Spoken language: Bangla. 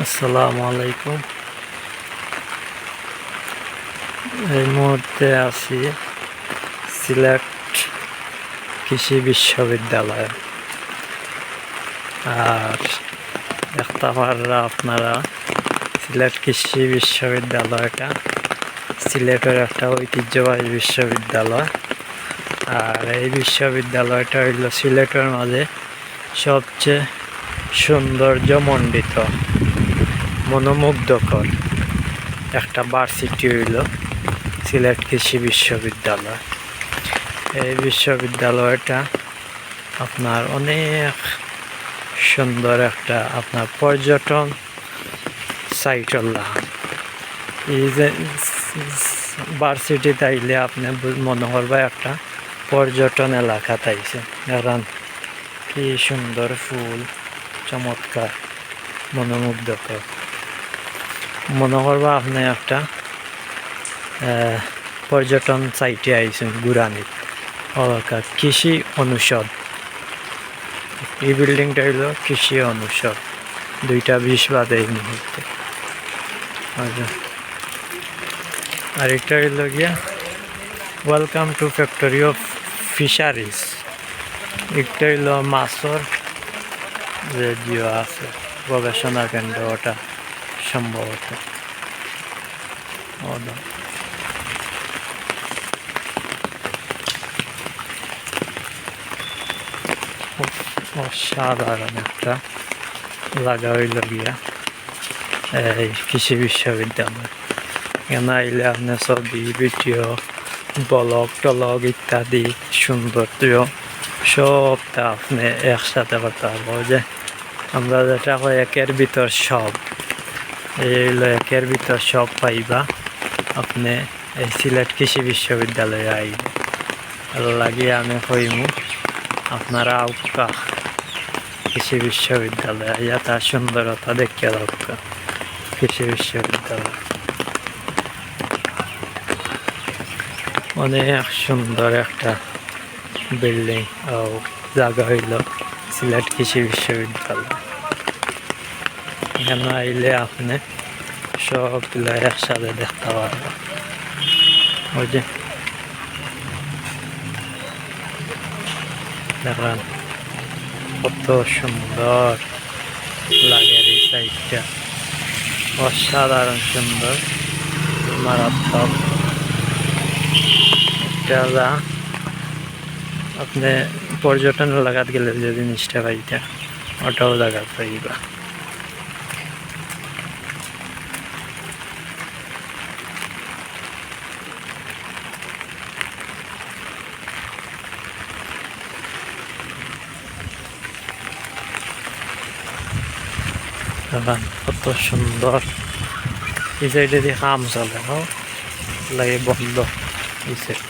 আসসালামু আলাইকুম। এই মুহূর্তে আছি সিলেট কৃষি বিশ্ববিদ্যালয়ে। আর দেখতে পাররা আপনারা সিলেট কৃষি বিশ্ববিদ্যালয়টা সিলেটের একটা ঐতিহ্যবাহী বিশ্ববিদ্যালয়। আর এই বিশ্ববিদ্যালয়টা হইল সিলেটের মাঝে সবচেয়ে সৌন্দর্যমণ্ডিত মনোমুগ্ধকর একটা ভার্সিটি হইল সিলেট কৃষি বিশ্ববিদ্যালয়। এই বিশ্ববিদ্যালয়টা আপনার অনেক সুন্দর একটা আপনার পর্যটন সাইটল্লাহ। এই যে ভার্সিটিতে আইলে আপনি মনে করবে একটা পর্যটন এলাকা তাইছে, কারণ কি সুন্দর ফুল, চমৎকার মনোমুগ্ধকর। মনে করবা আপনি একটা পর্যটন সাইটে আইছেন ঘুরানি। কৃষি অনুষদ, এই বিল্ডিংটা হইল কৃষি অনুষদ, 2:20 বাজে এই মুহূর্তে। আর এটা হইল গিয়া welcome to factory of fisheries. একটা হইল মাছর যে জিও আছে গবেষণা কেন্দ্র, ওটা সম্ভবত অসাধারণ একটা লাগা হইল গিয়া এই কৃষি বিশ্ববিদ্যালয়। এখানে আইলে আপনার ছবি, ভিডিও, ব্লগ টলগ ইত্যাদি সৌন্দর্য সবটা আপনি একসাথে করতে পারবো। যে আমরা যেটা হয় একের ভিতর সব, এই হইলো একের ভিতর সব পাইবা আপনি এই সিলেট কৃষি বিশ্ববিদ্যালয়ে আইলে। লাগিয়ে আমি কইমু আপনারা আউকা কৃষি বিশ্ববিদ্যালয় আইয়া তার সুন্দরতা দেখিয়া দরকার। কৃষি বিশ্ববিদ্যালয় অনেক সুন্দর একটা বিল্ডিং ও জায়গা হইল সিলেট কৃষি বিশ্ববিদ্যালয়। এখানে আইলে আপনি সবগুলো একসাথে দেখতে পারবেন। ওই যে দেখেন কত সুন্দর লাগে এই সাইডটা, অসাধারণ সুন্দর, মারাত্মক। এটা আপনি পর্যটন এলাকাত গেলে যে জিনিসটা পাইতা ওটাও জায়গা পাইবা। কত সুন্দর। এই সাইডে দিয়ে কাম চলে, লাগে বন্ধ এই সাইড।